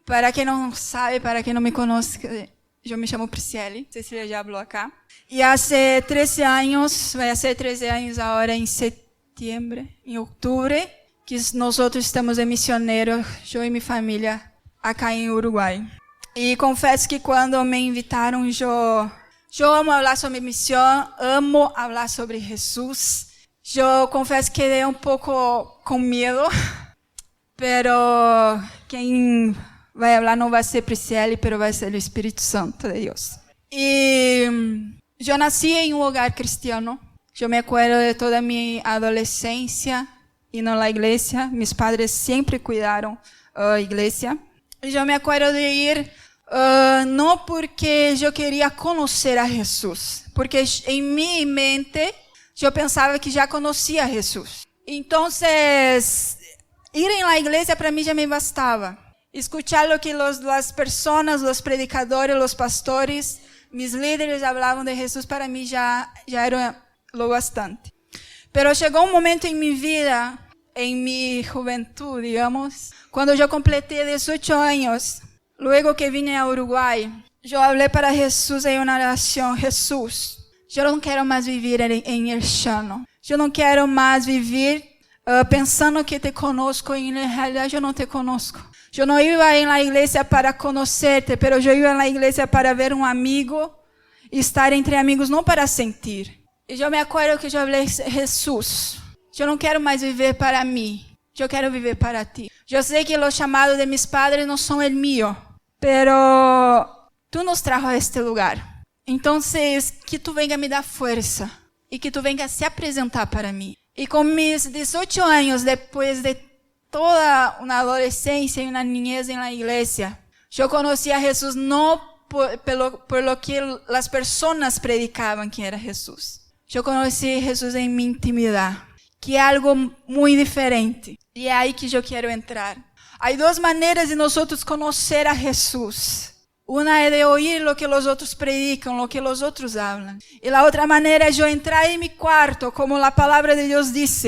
Para quem não sabe, para quem não me conhece, eu me chamo Priscili, Cecilia já falou acá. E há 13 anos, vai ser 13 anos agora em setembro, em outubro, que nós estamos de missioneiro, eu e minha família, acá em Uruguai. E confesso que quando me invitaram, eu amo falar sobre missão, amo falar sobre Jesus. Eu confesso que quedei um pouco com medo, pero quem vai falar não vai ser Priscili, pero vai ser o Espírito Santo de Deus. E eu nasci em um lugar cristiano. Eu me acuerdo de toda a minha adolescência indo à igreja. Meus padres sempre cuidaram da igreja. E eu me acuerdo de ir não porque eu queria conhecer a Jesus, porque em minha mente eu pensava que já conhecia a Jesus. Então, ir à igreja para mim já me bastava. Escuchar o que as pessoas, os predicadores, os pastores, mis líderes falavam de Jesus, para mim já era lo bastante. Pero chegou um momento em minha vida, em minha juventude, digamos, quando eu completei 18 anos, luego que vine a Uruguai, eu falei para Jesus em uma oração: Jesus, eu não quero mais viver em el chano. Eu não quero mais viver pensando que te conosco e na realidade eu não te conosco. Eu não ia na igreja para conhecer-te, mas eu ia na igreja para ver um amigo e estar entre amigos, não para sentir. E eu me acuerdo que eu falei: Jesus, eu não quero mais viver para mim, eu quero viver para ti. Eu sei que os chamados de meus padres não são o meu, pero tu nos trajo a este lugar. Então, que tu venga me dar força e que tu venga se apresentar para mim. E com meus 18 anos, depois de toda uma adolescência e uma niñez na igreja, eu conheci a Jesus não por lo que as pessoas predicavam que era Jesus. Eu conheci Jesus em minha intimidade, que é algo muito diferente. E é aí que eu quero entrar. Há duas maneiras de nós conhecer a Jesus. Uma é de ouvir o que os outros predicam, o que os outros falam. E a outra maneira é eu entrar em meu quarto, como a palavra de Deus diz.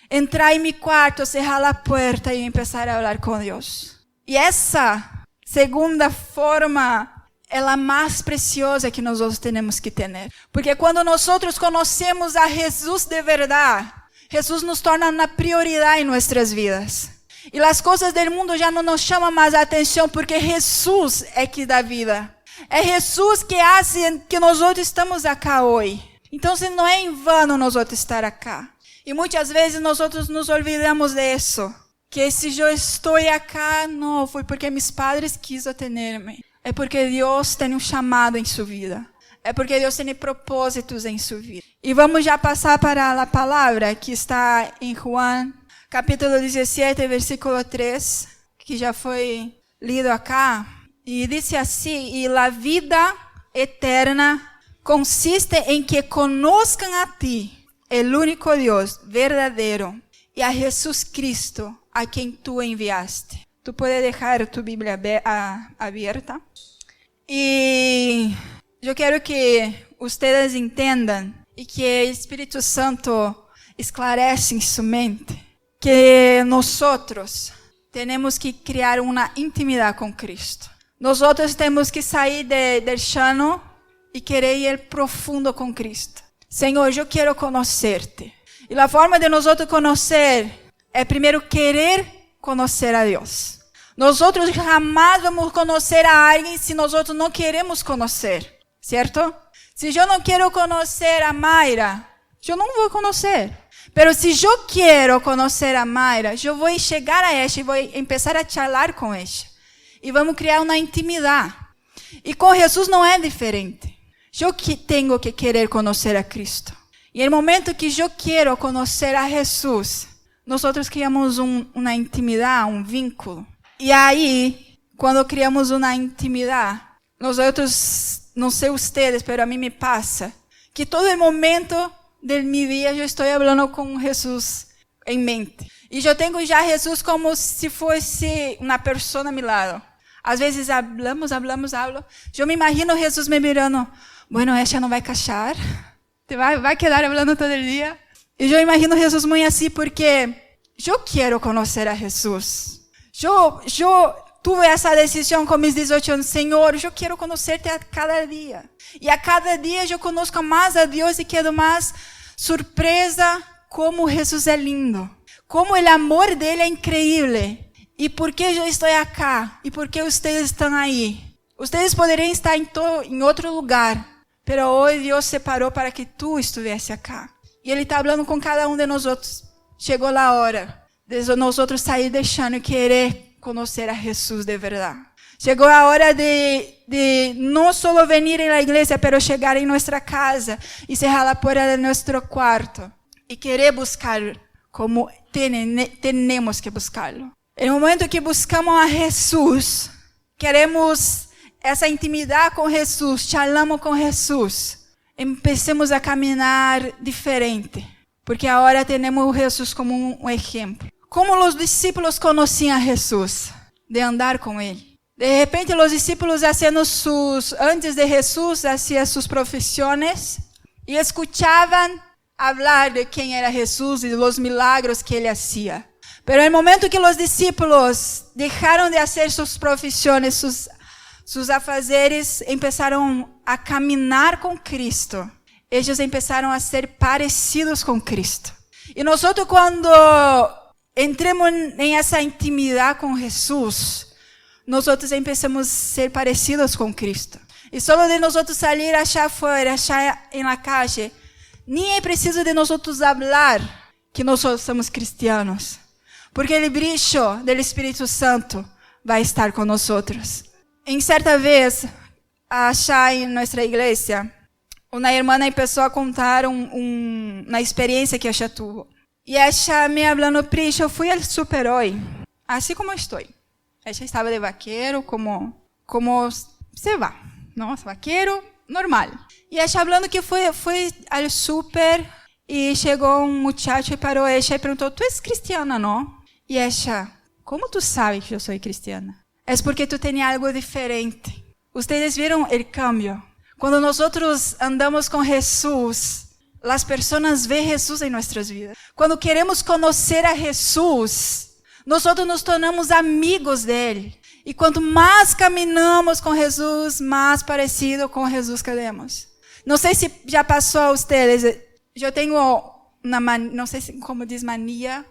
Entrar em meu quarto, cerrar a porta e começar a falar com Deus. E essa segunda forma é a mais preciosa que nós temos que ter. Porque quando nós conhecemos a Jesus de verdade, Jesus nos torna uma prioridade em nossas vidas. E as coisas do mundo já não nos chamam mais a atenção, porque Jesus é que dá vida. É Jesus que faz que nós estamos acá hoje. Então, não é em vano nós estar acá. E muitas vezes nós nos olvidamos disso. Que se eu estou acá, não foi porque meus padres quiseram ter-me. É porque Deus tem um chamado em sua vida. É porque Deus tem propósitos em sua vida. E vamos já passar para a palavra que está em Juan, capítulo 17, versículo 3, que já foi lido acá. E diz assim: e a vida eterna consiste em que conozcan a ti, el único Dios verdadeiro, e a Jesus Cristo, a quem tu enviaste. Tu puedes dejar tu Bíblia aberta. E eu quero que vocês entendam e que o Espírito Santo esclarece em sua mente que nós temos que criar uma intimidade com Cristo. Nós temos que sair do chano e querer ir profundo com Cristo. Senhor, eu quero conhecer-te. E a forma de nós conhecer é primeiro querer conhecer a Deus. Nós jamais vamos conhecer a alguém se nós não queremos conhecer, certo? Se eu não quero conhecer a Mayra, eu não vou conhecer. Mas se eu quero conhecer a Mayra, eu vou chegar a ela e vou começar a falar com ela. E vamos criar uma intimidade. E com Jesus não é diferente. Eu tenho que querer conhecer a Cristo. E no momento que eu quero conhecer a Jesus, nós criamos uma intimidade, um vínculo. E aí, quando criamos uma intimidade, nós, não sei vocês, mas a mim me passa, que todo momento do meu dia eu estou falando com Jesus em mente. E eu tenho já Jesus como se fosse uma pessoa a meu lado. Às vezes hablamos. Eu me imagino Jesus me mirando: bueno, essa não vai cachar, vai quedar falando todo dia. E eu imagino Jesus muito assim, porque eu quero conhecer a Jesus. tuve essa decisão com meus 18 anos. Senhor, eu quero conhecer-te a cada dia. E a cada dia eu conozco mais a Deus e quedo mais surpresa como Jesus é lindo. Como o amor dele é incrível. E por que eu estou aqui? E por que vocês estão aí? Vocês poderiam estar em outro lugar. Mas hoje Deus separou para que tu estivesse aqui. E Ele está falando com cada um de nós outros. Chegou a hora de nós outros sair deixando e querer conhecer a Jesus de verdade. Chegou a hora de não só vir à igreja, mas chegar em nossa casa e cerrar a porta de nosso quarto. E querer buscar como temos que buscá-lo. No momento que buscamos a Jesus, queremos essa intimidade com Jesus, charlamos com Jesus, empecemos a caminhar diferente. Porque agora temos Jesus como um exemplo. Como os discípulos conheciam a Jesus? De andar com Ele. De repente, os discípulos antes de Jesus, hacían suas profissões e escutavam falar de quem era Jesus e dos milagros que Ele hacía. Pero no momento que os discípulos deixaram de fazer suas profissões, sus afazeres, começaram a caminhar com Cristo. Eles começaram a ser parecidos com Cristo. E nós, quando entremos em essa intimidade com Jesus, nós começamos a ser parecidos com Cristo. E só de nós sair achar fora, achar na calle, nem é preciso de nós falar que nós somos cristianos. Porque o brilho do Espírito Santo vai estar com nós. Em certa vez, achar em nossa igreja, uma irmã começou a contar uma experiência que ela teve. E ela me falando, Pri, eu fui ao super-herói, assim como estou. Ela estava de vaqueiro, como você vai, não? Vaqueiro, normal. E ela falando que foi ao super e chegou um muchacho e parou ela e perguntou, tu és cristiana, não? E ela, como tu sabes que eu sou cristiana? É porque tu tens algo diferente. Vocês viram o cambio? Quando nós andamos com Jesus, as pessoas veem Jesus em nossas vidas. Quando queremos conhecer a Jesus, nós nos tornamos amigos dele. E quanto mais caminhamos com Jesus, mais parecido com Jesus queremos. Não sei se já passou a vocês. Eu tenho não sei como diz mania,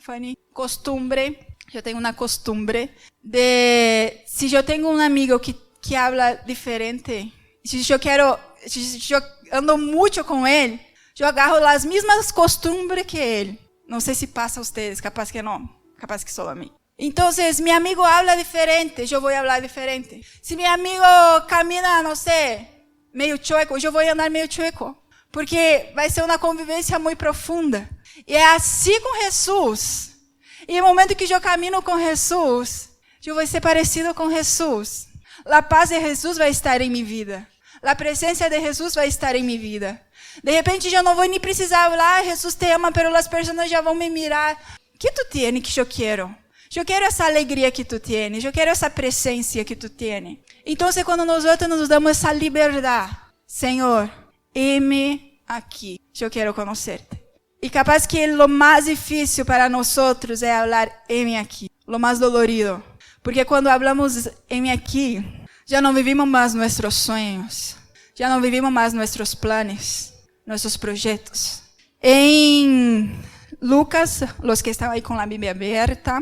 Fanny, costumbre. Eu tenho uma costumbre de, se eu tenho um amigo que habla diferente, se eu ando muito com ele, eu agarro as mesmas costumbres que ele. Não sei se passa a vocês, capaz que não, capaz que só a mim. Então, meu amigo habla diferente, eu vou falar diferente. Se meu amigo camina, não sei, meio chueco, eu vou andar meio chueco. Porque vai ser uma convivência muito profunda. E é assim com Jesus. E no momento que eu caminho com Jesus, eu vou ser parecido com Jesus. A paz de Jesus vai estar em minha vida. A presença de Jesus vai estar em minha vida. De repente, eu não vou nem precisar falar, Jesus te ama, mas as pessoas já vão me mirar. O que tu tens que eu quero? Eu quero essa alegria que tu tens. Eu quero essa presença que tu tens. Então, quando nós nos damos essa liberdade, Senhor, eis-me aqui. Eu quero conhecer-te. E capaz que o mais difícil para nós é falar eis-me aqui. O mais dolorido. Porque quando falamos eis-me aqui, já não vivimos mais nossos sonhos. Já não vivimos mais nossos planos, nossos projetos. Em Lucas, os que estão aí com a Bíblia aberta,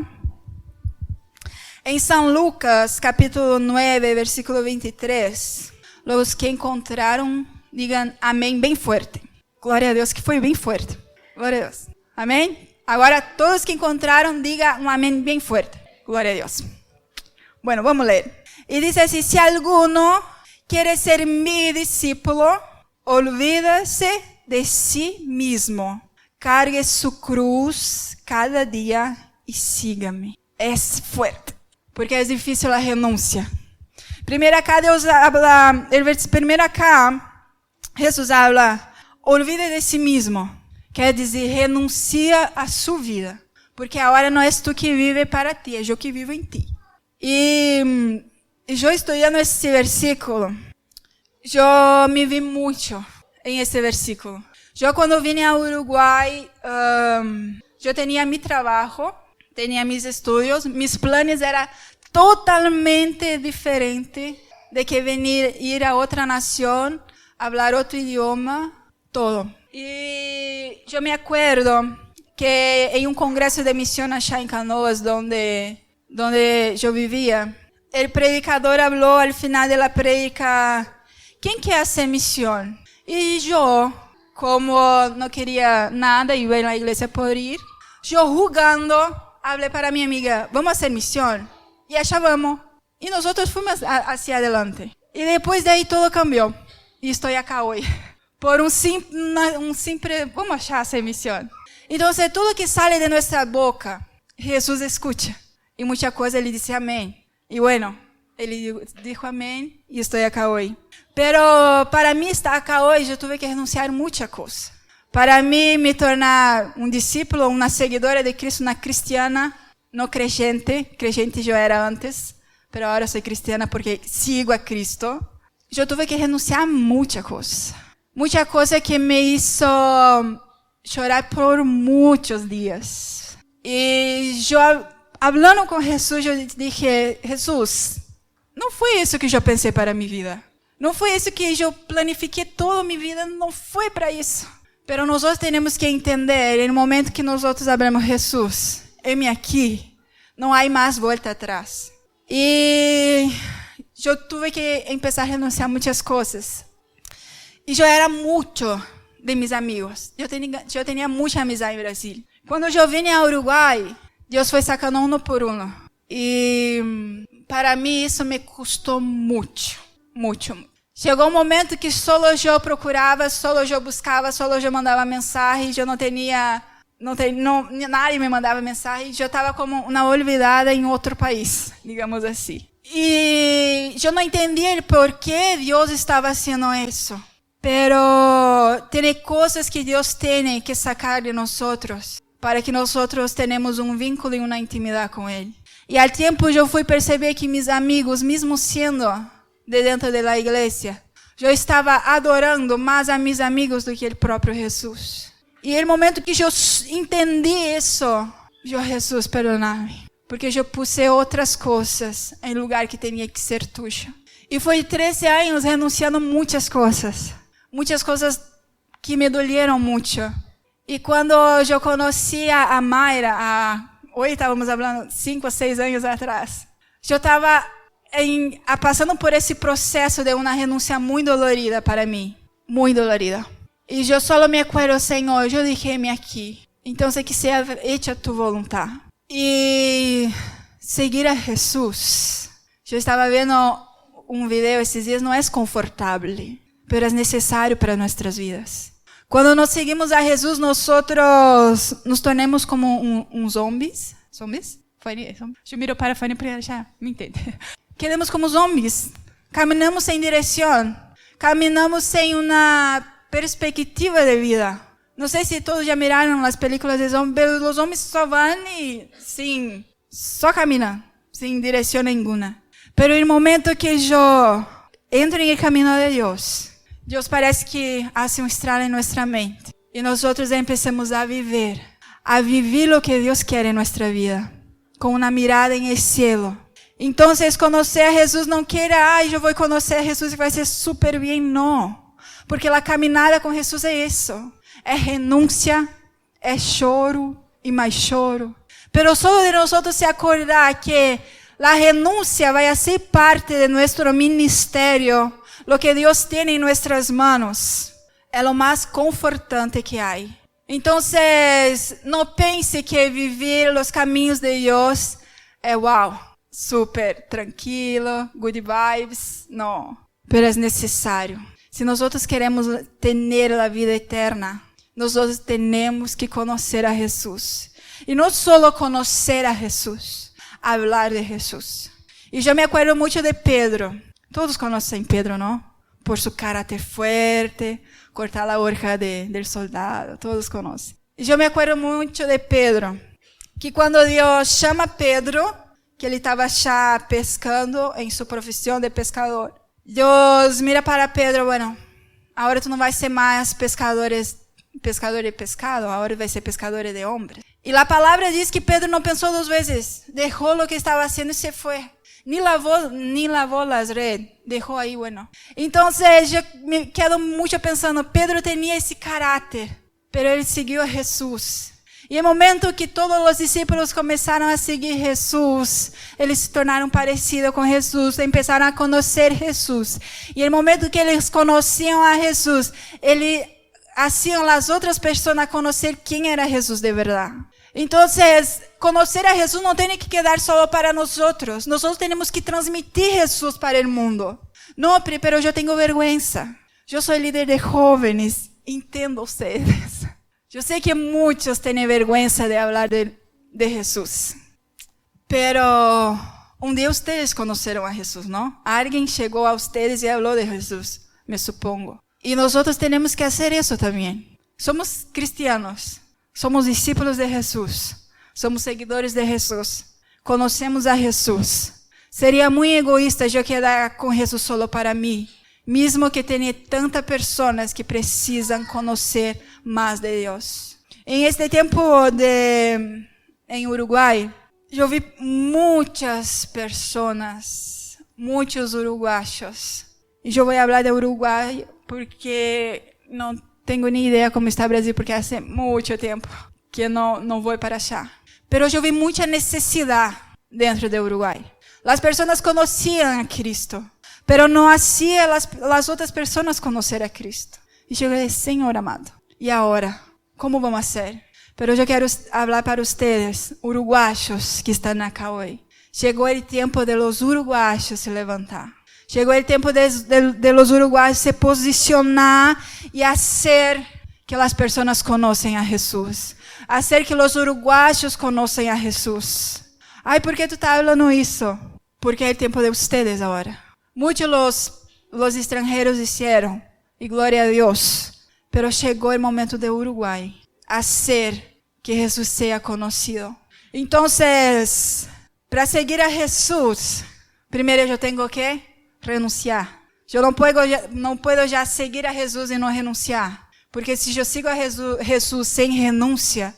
em São Lucas, capítulo 9, versículo 23, os que encontraram, digam amém bem forte. Glória a Deus, que foi bem forte. Glória a Deus. Amém? Agora, todos que encontraram, digam um amém bem forte. Glória a Deus. Bueno, vamos ler. E diz assim, se alguno quiere ser mi discípulo, olvídese de sí mismo. Cargue su cruz cada dia e siga-me. É forte, porque é difícil a renúncia. Primeiro acá, Jesus habla, olvide de si mismo. Quer dizer, renuncia a sua vida. Porque agora não és tu que vive para ti, é eu que vivo em ti. E eu estudando esse versículo, eu me vi muito em esse versículo. Eu, quando vim ao Uruguai, eu tinha meu trabalho, tinha meus estudos, meus planos eram totalmente diferente de que ir a otra nación, hablar otro idioma, todo. Y yo me acuerdo que en un congreso de misión allá en Canoas, donde yo vivía, el predicador habló al final de la prédica, ¿quién quiere hacer misión? Y yo, como no quería nada, iba a la iglesia por ir, yo jugando, hablé para mi amiga, vamos a hacer misión. Y allá vamos. Y nosotros fuimos hacia adelante. Y después de ahí todo cambió. Y estoy acá hoy. Por un simple, vamos a hacer misión. Entonces, todo que sale de nuestra boca, Jesús escucha. Y muchas cosas Él dice amén. Y bueno, Él dijo amén y estoy acá hoy. Pero para mí estar acá hoy, yo tuve que renunciar a muchas cosas. Para mí, me tornar un discípulo, una seguidora de Cristo, una cristiana, no creyente. Creyente yo era antes, pero ahora soy cristiana porque sigo a Cristo. Yo tuve que renunciar a muchas cosas. Muchas cosas que me hizo llorar por muchos días. Y yo, hablando con Jesús, yo dije, Jesús, não foi isso que eu pensei para a minha vida. Não foi isso que eu planifiquei toda a minha vida, não foi para isso. Pero nós temos que entender, no momento que nós abramos Jesus, eis-me aqui, não há mais volta atrás. E eu tive que começar a renunciar a muitas coisas. E eu era muito de meus amigos. Eu tinha muita amizade em Brasil. Quando eu vim ao Uruguai, Deus foi sacando um por um. E para mim isso me custou muito, muito. Chegou um momento que só eu procurava, só eu buscava, só eu mandava mensagem, eu nadie me mandava mensagem, eu estava como uma olvidada em outro país, digamos assim. E eu não entendia por que Deus estava fazendo isso. Pero tem coisas que Deus tem que sacar de nós para que nós tenhamos um vínculo e uma intimidade com Ele. E ao tempo eu fui perceber que meus amigos, mesmo sendo de dentro da igreja, eu estava adorando mais a meus amigos do que o próprio Jesus. E no momento que eu entendi isso, Jesus, perdona-me, porque eu puse outras coisas em lugar que tinha que ser tuyo. E foi 13 anos renunciando muitas coisas que me dolieron muito. E quando eu conheci a Mayra, hoje estávamos falando 5 ou 6 anos atrás, eu estava passando por esse processo de uma renúncia muito dolorida para mim, muito dolorida. E eu só me acuerdo, Senhor, eu deixei-me aqui, então que seja hecha tu voluntad. E seguir a Jesus. Eu estava vendo um vídeo esses dias, não é confortável, mas é necessário para nossas vidas. Quando nós seguimos a Jesus, nós nos tornamos como zombies. Zombies? Eu miro para a Fanny para já me entende. Queremos como zombies. Caminhamos sem direção. Caminhamos sem uma perspectiva de vida. Não sei se todos já miraram as películas de zombies, mas os zombies só vão e só caminham, sem direção nenhuma. Mas no momento que eu entro no caminho de Deus, Deus parece que hace um estralo em nossa mente. E nós começamos a viver o que Deus quer em nossa vida, com uma mirada em el cielo. Então, conhecer a Jesus não quer, eu vou conhecer a Jesus e vai ser super bem, não. Porque a caminhada com Jesus é isso. É renúncia, é choro e mais choro. Pero só de nós se acordar que a renúncia vai ser parte de nosso ministério, lo que Deus tem em nossas manos, é o mais confortante que há. Então, não pense que viver os caminhos de Deus é uau, super tranquilo, good vibes. Não, mas é necessário. Se nós queremos ter a vida eterna, nós temos que conhecer a Jesus. E não só conhecer a Jesus, falar de Jesus. E eu me acuerdo muito de Pedro. Todos conhecem Pedro, não? Por seu caráter forte, cortar a orelha del soldado, todos conhecem. E eu me acuerdo muito de Pedro, que quando Deus chama Pedro, que ele estava já pescando em sua profissão de pescador, Deus mira para Pedro, bueno, agora tu não vai ser mais pescador de pescado, agora vai ser pescador de homens. E a palavra diz que Pedro não pensou 2 vezes, deixou o que estava fazendo e se foi. Ni lavó las redes, dejó ahí, bueno. Entonces yo me quedo mucho pensando, Pedro tenía ese carácter, pero él siguió a Jesús. Y el momento que todos los discípulos comenzaron a seguir Jesús, eles se tornaron parecidos con Jesús, empezaron a conocer Jesús. Y el momento que eles conocían a Jesús, ele hacían las otras personas conocer quién era Jesús de verdad. Entonces, conocer a Jesús no tiene que quedar solo para nosotros. Nosotros tenemos que transmitir Jesús para el mundo. No, pero yo tengo vergüenza. Yo soy líder de jóvenes. Entendo ustedes. Yo sé que muchos tienen vergüenza de hablar de Jesús. Pero un día ustedes conocieron a Jesús, ¿no? Alguien llegó a ustedes y habló de Jesús, me supongo. Y nosotros tenemos que hacer eso también. Somos cristianos. Somos discípulos de Jesús. Somos seguidores de Jesús. Conocemos a Jesús. Sería muy egoísta yo quedar con Jesús solo para mí. Mismo que tenha tantas personas que precisam conhecer mais de Deus. Em este tempo em Uruguai, eu vi muitas pessoas, muitos uruguaios. E eu vou falar de Uruguai porque não tenho nem ideia como está o Brasil, porque há muito tempo que não vou para lá. Mas eu vi muita necessidade dentro do Uruguai. As pessoas conheciam a Cristo, pero não hacía as outras pessoas conhecer a Cristo. E eu falei, Senhor amado, e agora? Como vamos fazer? Pero eu quero falar para vocês, uruguaios que estão acá hoje. Chegou o tempo de los uruguaios se levantar. Chegou o tempo de los uruguaios se posicionar e fazer que as pessoas conheçam a Jesus. Fazer que os uruguaios conheçam a Jesus. Ai, por que tu está falando isso? Porque é o tempo de vocês agora. Muitos los extranjeros hicieron, y gloria a Dios. Pero chegou o momento de Uruguai hacer que Jesús sea conocido. Entonces, para seguir a Jesús, primeiro eu tenho que renunciar. Eu não puedo já seguir a Jesus e não renunciar. Porque se eu sigo a Jesus sem renúncia,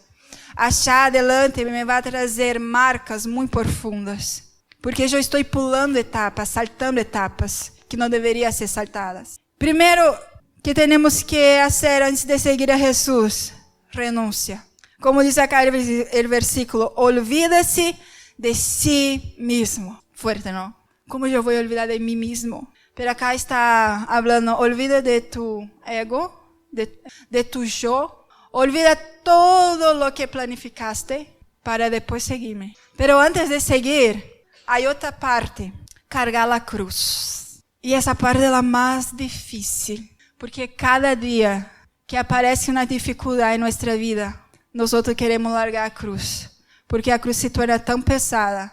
achar adelante me vai trazer marcas muito profundas. Porque eu estou pulando etapas, saltando etapas que não deveriam ser saltadas. Primeiro que temos que fazer antes de seguir a Jesus, renúncia. Como diz acá o versículo, olvídese de si mismo. Fuerte, não? Como eu vou olvidar de mim mesmo? Pero acá está falando, olvida de tu ego, de tu yo. Olvida todo lo que planificaste para depois seguir-me. Pero antes de seguir, há outra parte, cargar a cruz. E essa parte é a mais difícil, porque cada dia que aparece uma dificuldade em nossa vida, nós queremos largar a cruz, porque a cruz se torna tão pesada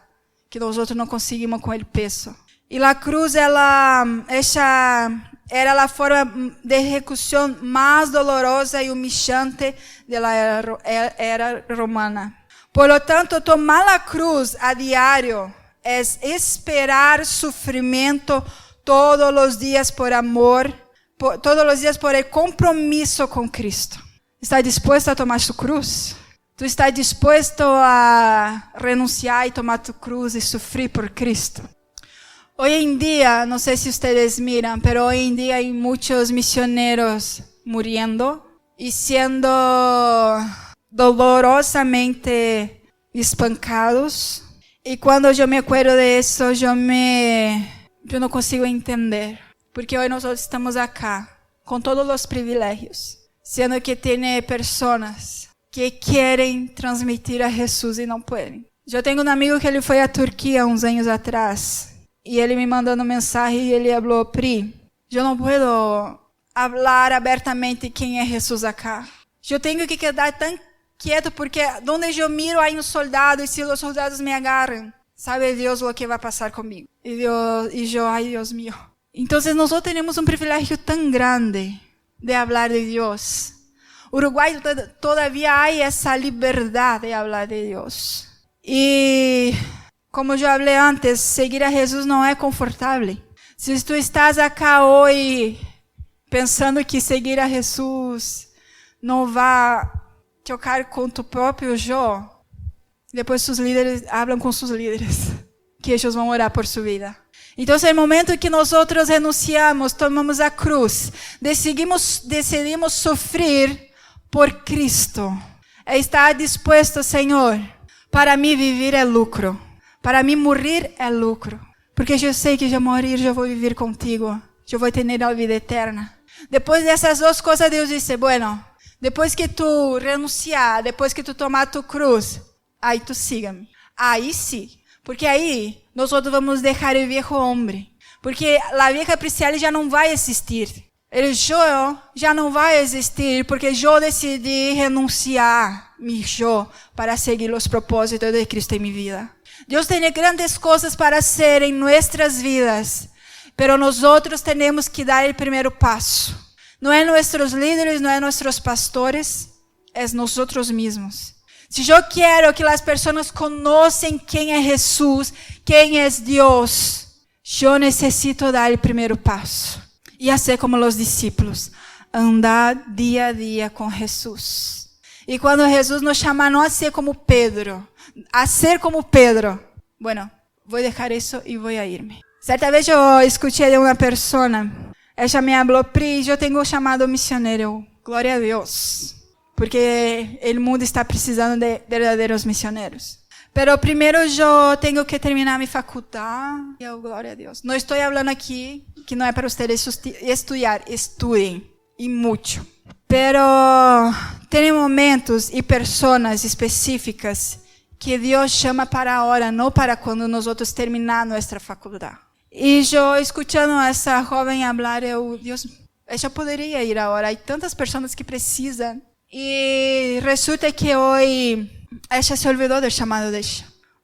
que nós não conseguimos com o peso. E a cruz, era a forma de execução mais dolorosa e humilhante da era romana. Por lo tanto, tomar a cruz a diário é esperar sofrimento todos os dias por amor, todos os dias por el compromisso com Cristo. ¿Está dispuesto a tomar su cruz? ¿Tú estás dispuesto a renunciar y tomar tu cruz y sufrir por Cristo? Hoy en día, no sé si ustedes miran, pero hoy en día hay muchos misioneros muriendo y siendo dolorosamente espancados. E quando eu me acuerdo de isso, eu não consigo entender. Porque hoje nós estamos aqui, com todos os privilégios, sendo que tem pessoas que querem transmitir a Jesus e não podem. Eu tenho um amigo que ele foi à Turquia uns anos atrás, e ele me mandando mensagem e ele falou, Pri, eu não posso falar abertamente quem é Jesus acá. Eu tenho que quedar tão quieto, porque onde eu miro há soldado, e se os soldados me agarram, sabe Deus o que vai passar comigo. E eu, ai Deus mío. Então, nós temos um privilégio tão grande de falar de Deus. Uruguai todavia há essa liberdade de falar de Deus. E, como eu falei antes, seguir a Jesus não é confortável. Se tu estás acá hoje pensando que seguir a Jesus não vai chocar com tu próprio eu, depois seus líderes falam com seus líderes. que ellos vão orar por su vida. Então, no momento que nós renunciamos, tomamos a cruz, decidimos sofrer por Cristo. Estar dispuesto, Senhor, para mim viver é lucro. Para mim morrer é lucro. Porque eu sei que eu morir, eu vou viver contigo. Eu vou ter a vida eterna. Depois dessas duas coisas, Deus disse, bueno, depois que tu renunciar, depois que tu tomar tu cruz, aí tu siga-me. Aí sim. Porque aí, nós vamos deixar o viejo homem. Porque a vieja Priscila já não vai existir. O eu já não vai existir, porque eu decidi renunciar mi eu para seguir os propósitos de Cristo em minha vida. Deus tem grandes coisas para hacer em nossas vidas, pero nós temos que dar o primeiro passo. Não é nossos líderes, não é nossos pastores, é nós mesmos. Se eu quero que as pessoas conheçam quem é Jesus, quem é Deus, eu necessito dar o primeiro passo. E fazer como os discípulos, andar dia a dia com Jesus. E quando Jesus nos chama não a ser como Pedro, a ser como Pedro, bueno, vou deixar isso e vou irme. Certa vez eu escutei de uma pessoa, ela me falou, Pri, eu tenho chamado missionário, glória a Deus, porque o mundo está precisando de verdadeiros missionários. Pero primeiro eu tenho que terminar minha faculdade, glória a Deus. Não estou falando aqui que não é para vocês estudar, estudem, e muito. Pero tem momentos e pessoas específicas que Deus chama para a hora, não para quando nós terminar nossa faculdade. E eu escutando essa jovem falar, Deus, ela poderia ir agora. Há tantas pessoas que precisam. E resulta que hoje ela se olvidou do chamado dela.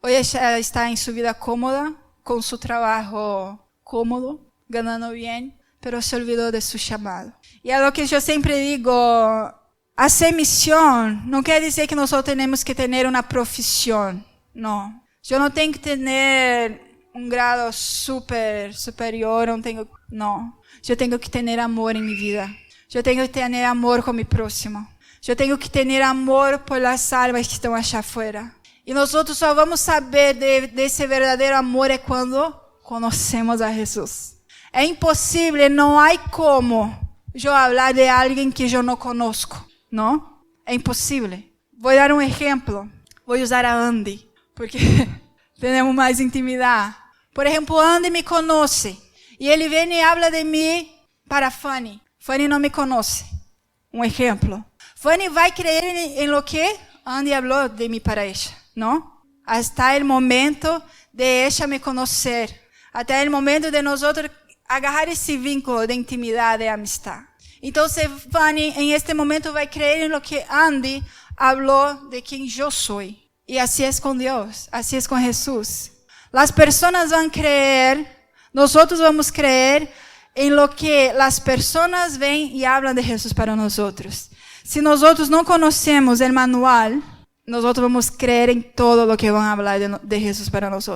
Hoje ela está em sua vida cómoda, com seu trabalho cómodo, ganhando bem, mas se olvidou de seu chamado. E é o que eu sempre digo, fazer missão não quer dizer que nós temos que ter uma profissão. Não. Eu não tenho que ter grado superior, não. Eu tenho que ter amor em minha vida. Eu tenho que ter amor com o próximo. Eu tenho que ter amor por as almas que estão achá fora. E nós só vamos saber desse verdadeiro amor quando conhecemos a Jesus. É impossível, não há como eu falar de alguém que eu não conosco, não? É impossível. Vou dar um exemplo. Vou usar a Andy, porque temos mais intimidade. Por exemplo, Andy me conhece e ele vem e fala de mim para Fanny. Fanny não me conhece. Um exemplo. Fanny vai crer em lo que Andy falou de mim para ela, não? Até o momento de ela me conhecer, até o momento de nós agarrar esse vínculo de intimidade e amistade. Então, Fanny, em este momento, vai crer em lo que Andy falou de quem eu sou. E assim é com Deus, assim é com Jesus. As pessoas vão crer, nós vamos crer em lo que as pessoas vêm e falam de Jesus para nós. Se nós não conhecemos o manual, nós vamos crer em todo o que vão falar de Jesus para nós.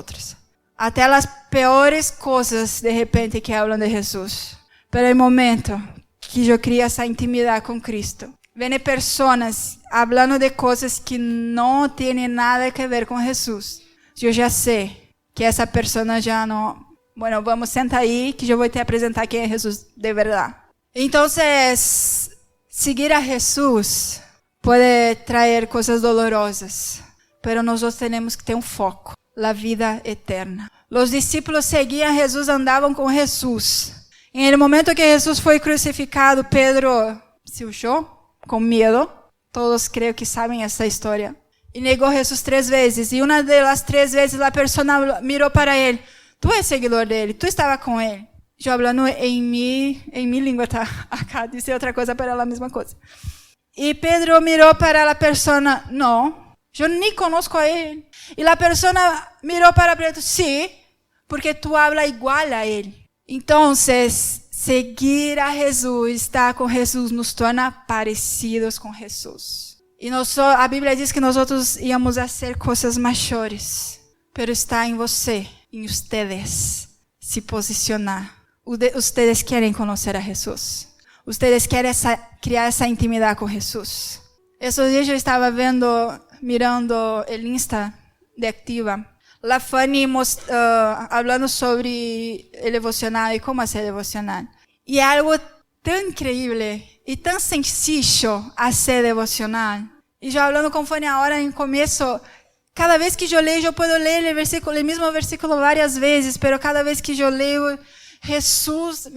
Até as piores coisas, de repente, que falam de Jesus. Pero no momento que eu crio essa intimidade com Cristo, vêm pessoas falando de coisas que não têm nada a ver com Jesus. Eu já sei que essa pessoa já não... Bueno, vamos sentar aí que eu vou te apresentar quem é Jesus de verdade. Então, seguir a Jesus pode trazer coisas dolorosas, mas nós temos que ter um foco, a vida eterna. Os discípulos seguiam Jesus, andavam com Jesus. Em el momento que Jesus foi crucificado, Pedro se huyó com medo. Todos creio que sabem essa história. E negou Jesus 3 vezes. E uma das 3 vezes a pessoa mirou para ele. Tu és seguidor dele, tu estava com ele. Eu falando em minha língua, tá? Acá disse outra coisa para ela, a mesma coisa. E Pedro mirou para a pessoa, não, eu nem conosco a ele. E a pessoa mirou para Pedro, sim, porque tu habla igual a ele. Então, seguir a Jesus, estar com Jesus, nos torna parecidos com Jesus. E a Bíblia diz que nós íamos fazer coisas maiores, pero está em você, em ustedes, se posicionar. Ustedes querem conhecer a Jesus. Ustedes querem criar essa intimidade com Jesus. Esses dias eu estava mirando o Insta de Activa. la Fanny hablando sobre el devocional y cómo hacer devocional. Y es algo tan increíble y tan sencillo hacer devocional. Y yo hablando con Fanny ahora en comienzo, cada vez que yo leo, yo puedo leer el mismo versículo varias veces, pero cada vez que yo leo, Jesús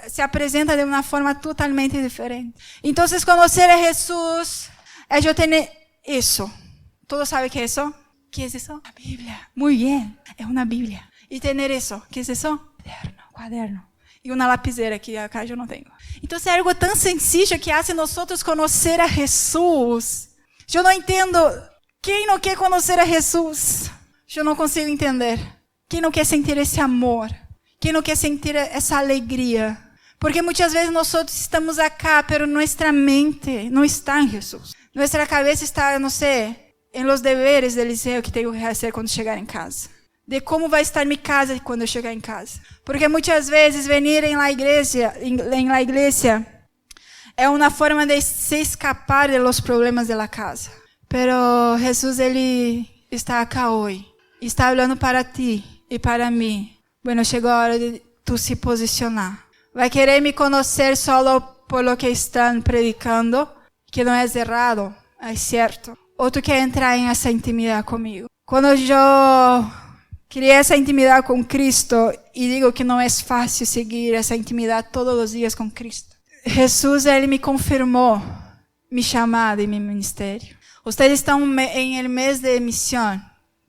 se apresenta de una forma totalmente diferente. Entonces, conocer a Jesús es yo tener eso. ¿Todos saben qué es eso? ¿Qué es eso? La Biblia. Muy bien, es una Biblia. Y tener eso, ¿qué es eso? Cuaderno. Y una lapicera que acá yo no tengo. Entonces, es algo tan sencillo que hace nosotros conocer a Jesús. Yo no entiendo. ¿Quién no quiere conocer a Jesús? Yo no consigo entender. ¿Quién no quiere sentir ese amor? ¿Quién no quiere sentir esa alegría? Porque muchas veces nosotros estamos acá, pero nuestra mente no está en Jesús. Nuestra cabeza está, no sé, en los deberes del liceo que tengo que hacer cuando llegar en casa. De cómo va a estar mi casa cuando llegar en casa. Porque muchas veces venir en la iglesia es una forma de se escapar de los problemas de la casa. Pero Jesús, Ele está acá hoy. Y está hablando para ti y para mí. Bueno, chegou a hora de tu se posicionar. Vai querer me conhecer solo por lo que estão predicando, que não é errado, é certo. Ou tu quer entrar em essa intimidade comigo? Quando eu criei essa intimidade com Cristo, e digo que não é fácil seguir essa intimidade todos os dias com Cristo. Jesus, Ele me confirmou mi chamado e meu ministério. Vocês estão em el mês de missão,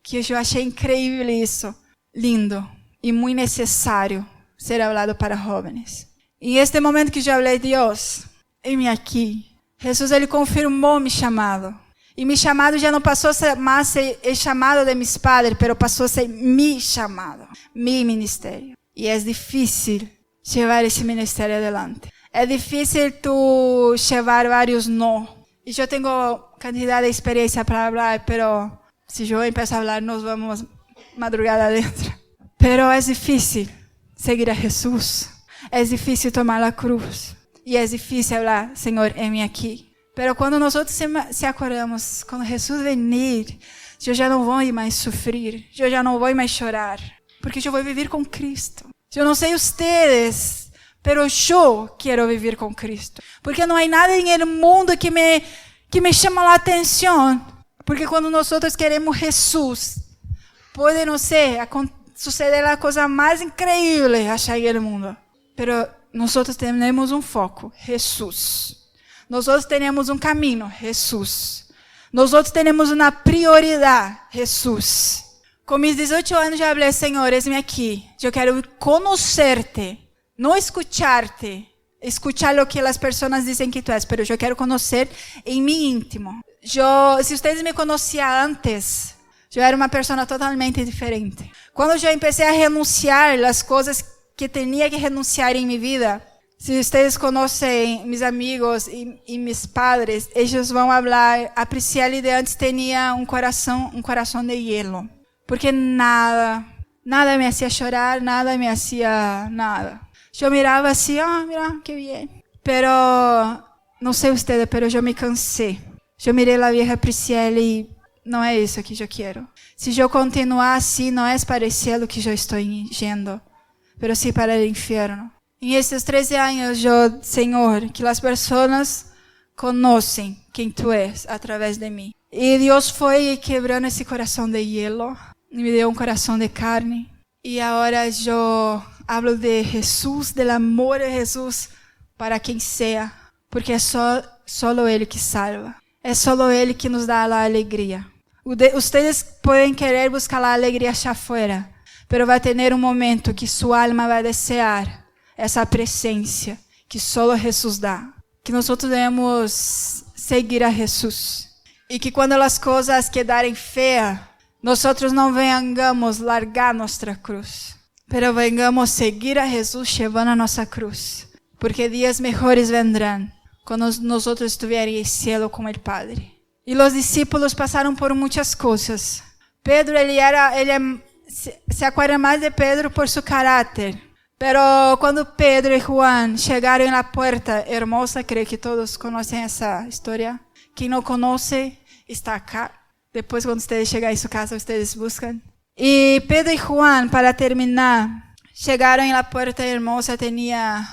que eu achei incrível isso, lindo. Y muy necesario ser hablado para jóvenes. Y en este momento que yo hablé, Dios, heme aquí. Jesús, Ele confirmó mi llamado. Y mi llamado ya no pasó a ser más el llamado de mis padres, pero pasó a ser mi llamado, mi ministerio. Y es difícil llevar ese ministerio adelante. Es difícil tú llevar varios no. Y yo tengo cantidad de experiencia para hablar, pero si yo empiezo a hablar, nos vamos madrugada adentro. Pero es difícil seguir a Jesús. Es difícil tomar la cruz. Y es difícil hablar, Señor, heme aquí. Pero cuando nosotros se acordamos, cuando Jesús venir, yo ya no voy más sufrir. Yo ya no voy más llorar. Porque yo voy a vivir con Cristo. Yo no sé ustedes, pero yo quiero vivir con Cristo. Porque no hay nada en el mundo que me llama la atención. Porque cuando nosotros queremos Jesús, puede, no sé, suceder a coisa mais incrível achar en el mundo. Pero nosotros tenemos un foco, Jesús. Nosotros tenemos un camino, Jesús. Nosotros tenemos una prioridad, Jesús. Com mis 18 anos já falei, Senhor, eis-me aqui. Eu quero conhecerte, não escucharte, escuchar o que as pessoas dizem que tu és, pero eu quero conhecer em mim íntimo. Se vocês me conheciam antes, eu era uma pessoa totalmente diferente. Quando eu comecei a renunciar as coisas que tinha que renunciar em minha vida, se vocês conhecem meus amigos e meus padres, eles vão falar, a Priscila de antes tinha um coração de hielo. Porque nada me hacía chorar, nada me hacía nada. Yo miraba así, mira, qué bien. Pero, no sé ustedes, pero yo me cansé. Yo miré la vieja Priscila y no es eso que yo quiero. Si yo continuar así, no es para el cielo que yo estoy yendo, pero sí para el infierno. En estos 13 años, yo, Señor, que las personas conocen quién tú eres a través de mí. Y Dios fue quebrando ese corazón de hielo. Y me dio un corazón de carne. Y ahora yo hablo de Jesús, del amor de Jesús para quien sea. Porque es solo Él que salva. Es solo Él que nos da la alegría. Ustedes pueden querer buscar la alegría allá afuera. Pero va a tener un momento que su alma va a desear esa presencia que solo Jesús da. Que nosotros debemos seguir a Jesús. Y que cuando las cosas quedaren feas, nosotros não vengamos largar nossa cruz, pero vengamos seguir a Jesus llevando a nossa cruz, porque dias melhores vendrán quando nós estivermos em cielo com o Padre. E os discípulos passaram por muitas coisas. Pedro, se acuerda mais de Pedro por seu caráter, pero quando Pedro e Juan chegaram na porta hermosa, creio que todos conhecem essa história. Quem não conhece está acá. Depois, quando vocês chegarem em sua casa, vocês buscam. Y Pedro y Juan, para terminar, llegaron en la puerta hermosa, tenía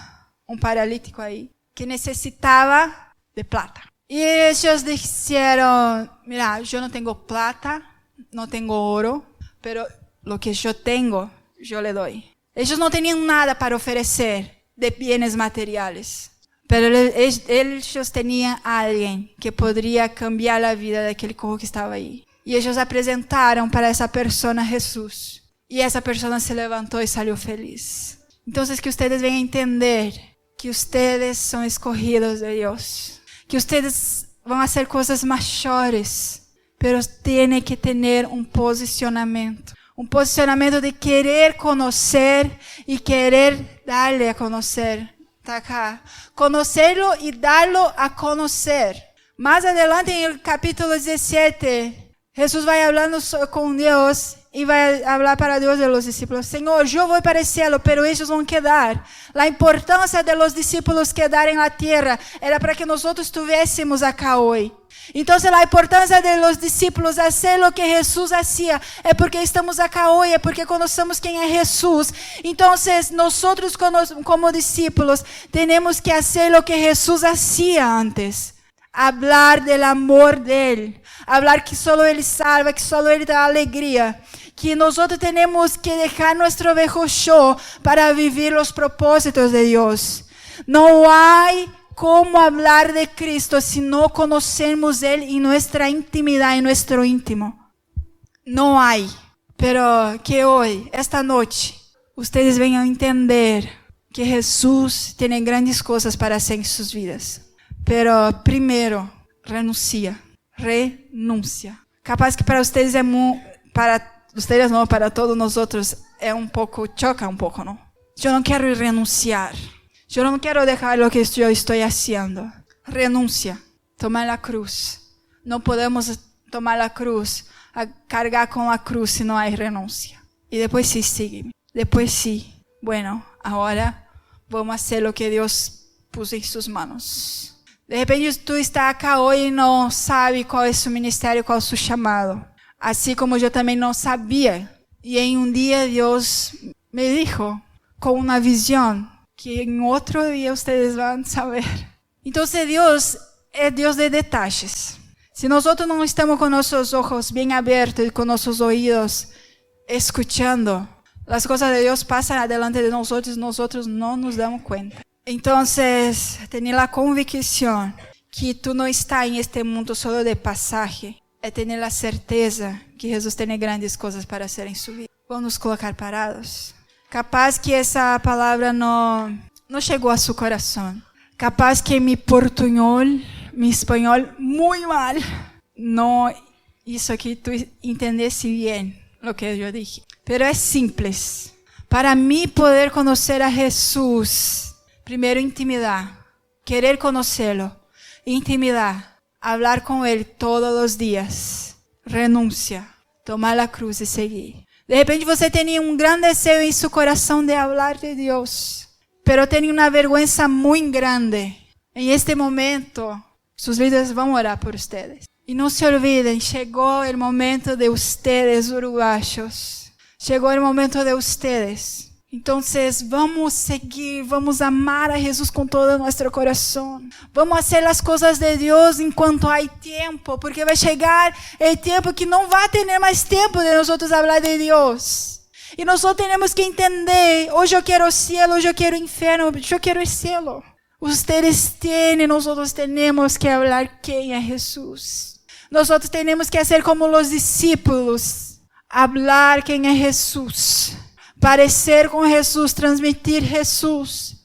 un paralítico ahí, que necesitaba de plata. Y ellos dijeron, mira, yo no tengo plata, no tengo oro, pero lo que yo tengo, yo le doy. Ellos no tenían nada para ofrecer de bienes materiales, pero ellos tenían a alguien que podría cambiar la vida de aquel cojo que estaba ahí. Y ellos presentaron para esa persona a Jesús. Y esa persona se levantó y salió feliz. Entonces que ustedes vengan a entender que ustedes son escogidos de Dios. Que ustedes van a hacer cosas mayores, pero tienen que tener un posicionamiento. Un posicionamiento de querer conocer y querer darle a conocer. Está acá. Conocerlo y darlo a conocer. Más adelante en el capítulo 17, Jesús va hablando con Dios y va a hablar para Dios de los discípulos. Señor, yo voy para el cielo, pero ellos van a quedar. La importancia de los discípulos quedar en la tierra era para que nosotros estuviésemos acá hoy. Entonces la importancia de los discípulos hacer lo que Jesús hacía es porque estamos acá hoy, es porque conocemos quién es Jesús. Entonces nosotros como discípulos tenemos que hacer lo que Jesús hacía antes. Hablar del amor de Él. Hablar que solo Él salva, que solo Él da alegría. Que nosotros tenemos que dejar nuestro viejo show para vivir los propósitos de Dios. No hay cómo hablar de Cristo si no conocemos Él en nuestra intimidad, en nuestro íntimo. No hay. Pero que hoy, esta noche, ustedes vengan a entender que Jesús tiene grandes cosas para hacer en sus vidas. Pero primero, renuncia. Capaz que para ustedes para todos nosotros choca un poco, ¿no? Yo no quiero renunciar. Yo no quiero dejar lo que yo estoy haciendo. Renuncia. Toma la cruz. No podemos tomar la cruz, cargar con la cruz si no hay renuncia. Y después sí, sigue. Después sí. Bueno, ahora vamos a hacer lo que Dios puso en sus manos. De repente tú estás acá hoy y no sabes cuál es su ministerio, cuál es su llamado. Así como yo también no sabía. Y en un día Dios me dijo con una visión que en otro día ustedes van a saber. Entonces Dios es Dios de detalles. Si nosotros no estamos con nuestros ojos bien abiertos y con nuestros oídos escuchando, las cosas de Dios pasan adelante de nosotros y nosotros no nos damos cuenta. Entonces, tener la convicción que tú no estás en este mundo solo de pasaje, es tener la certeza que Jesús tiene grandes cosas para hacer en su vida. Vamos nos colocar parados. Capaz que esa palabra no llegó a su corazón. Capaz que mi español muy mal, no hizo que tú entendieses bien lo que yo dije. Pero es simple. Para mí poder conocer a Jesús, primero, intimidad, querer conocerlo, intimidad, hablar con Él todos los días, renuncia, tomar la cruz y seguir. De repente você tenía un gran deseo en su corazón de hablar de Dios, pero tenía una vergüenza muy grande. En este momento, sus líderes van a orar por ustedes. Y no se olviden, llegó el momento de ustedes, uruguayos. Llegó el momento de ustedes. Entonces vamos a seguir, vamos a amar a Jesús con todo nuestro corazón. Vamos a hacer las cosas de Dios en cuanto hay tiempo, porque va a llegar el tiempo que no va a tener más tiempo de nosotros hablar de Dios. Y nosotros tenemos que entender, hoy yo quiero cielo, hoy yo quiero infierno, yo quiero el cielo. Ustedes tienen, nosotros tenemos que hablar quién es Jesús. Nosotros tenemos que hacer como los discípulos, hablar quién es Jesús. Parecer com Jesus, transmitir Jesus.